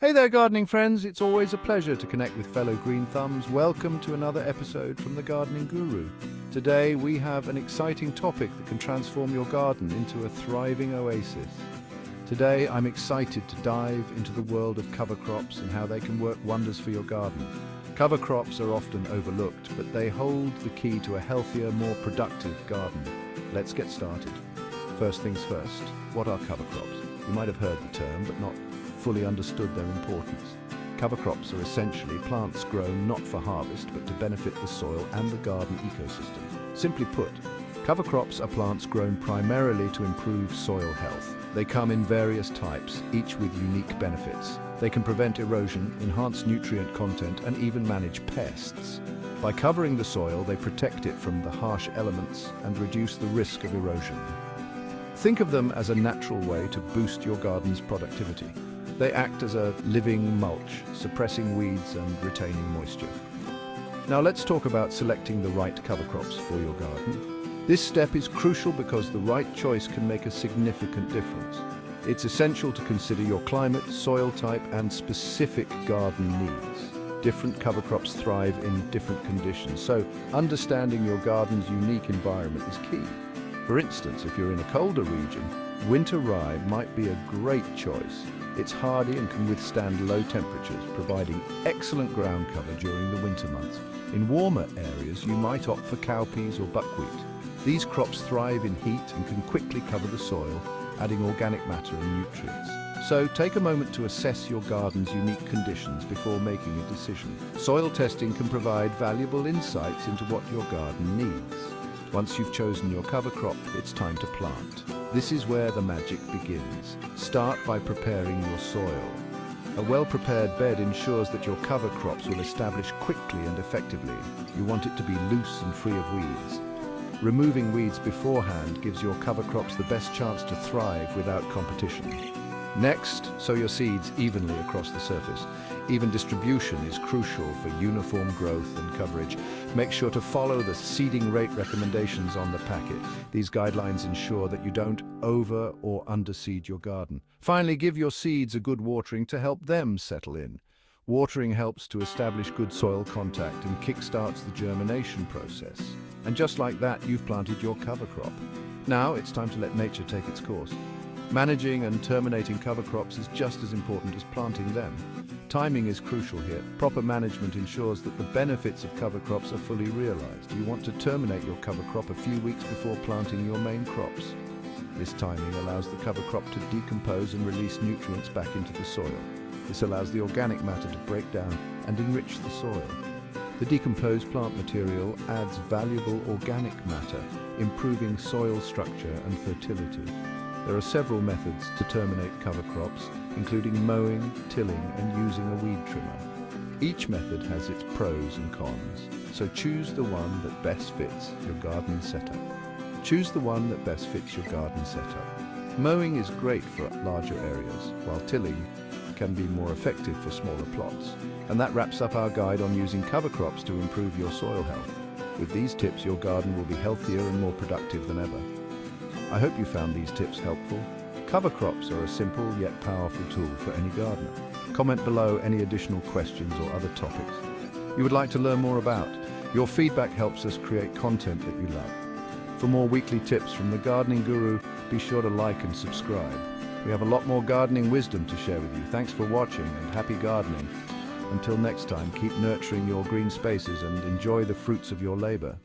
Hey there, gardening friends. It's always a pleasure to connect with fellow green thumbs. Welcome to another episode from the Gardening Guru. Today we have an exciting topic that can transform your garden into a thriving oasis. Today I'm excited to dive into the world of cover crops and how they can work wonders for your garden. Cover crops are often overlooked, but they hold the key to a healthier, more productive garden. Let's get started. First things first, what are cover crops? You might have heard the term, but not fully understood their importance. Cover crops are essentially plants grown not for harvest, but to benefit the soil and the garden ecosystem. Simply put, cover crops are plants grown primarily to improve soil health. They come in various types, each with unique benefits. They can prevent erosion, enhance nutrient content, and even manage pests. By covering the soil, they protect it from the harsh elements and reduce the risk of erosion. Think of them as a natural way to boost your garden's productivity. They act as a living mulch, suppressing weeds and retaining moisture. Now let's talk about selecting the right cover crops for your garden. This step is crucial because the right choice can make a significant difference. It's essential to consider your climate, soil type, and specific garden needs. Different cover crops thrive in different conditions, so understanding your garden's unique environment is key. For instance, if you're in a colder region, winter rye might be a great choice. It's hardy and can withstand low temperatures, providing excellent ground cover during the winter months. In warmer areas, you might opt for cowpeas or buckwheat. These crops thrive in heat and can quickly cover the soil, adding organic matter and nutrients. So take a moment to assess your garden's unique conditions before making a decision. Soil testing can provide valuable insights into what your garden needs. Once you've chosen your cover crop, it's time to plant. This is where the magic begins. Start by preparing your soil. A well-prepared bed ensures that your cover crops will establish quickly and effectively. You want it to be loose and free of weeds. Removing weeds beforehand gives your cover crops the best chance to thrive without competition. Next, sow your seeds evenly across the surface. Even distribution is crucial for uniform growth and coverage. Make sure to follow the seeding rate recommendations on the packet. These guidelines ensure that you don't over or underseed your garden. Finally, give your seeds a good watering to help them settle in. Watering helps to establish good soil contact and kickstarts the germination process. And just like that, you've planted your cover crop. Now it's time to let nature take its course. Managing and terminating cover crops is just as important as planting them. Timing is crucial here. Proper management ensures that the benefits of cover crops are fully realized. You want to terminate your cover crop a few weeks before planting your main crops. This timing allows the cover crop to decompose and release nutrients back into the soil. This allows the organic matter to break down and enrich the soil. The decomposed plant material adds valuable organic matter, improving soil structure and fertility. There are several methods to terminate cover crops, including mowing, tilling, and using a weed trimmer. Each method has its pros and cons, so choose the one that best fits your garden setup. Mowing is great for larger areas, while tilling can be more effective for smaller plots. And that wraps up our guide on using cover crops to improve your soil health. With these tips, your garden will be healthier and more productive than ever. I hope you found these tips helpful. Cover crops are a simple yet powerful tool for any gardener. Comment below any additional questions or other topics you would like to learn more about. Your feedback helps us create content that you love. For more weekly tips from the Gardening Guru, be sure to like and subscribe. We have a lot more gardening wisdom to share with you. Thanks for watching and happy gardening. Until next time, keep nurturing your green spaces and enjoy the fruits of your labor.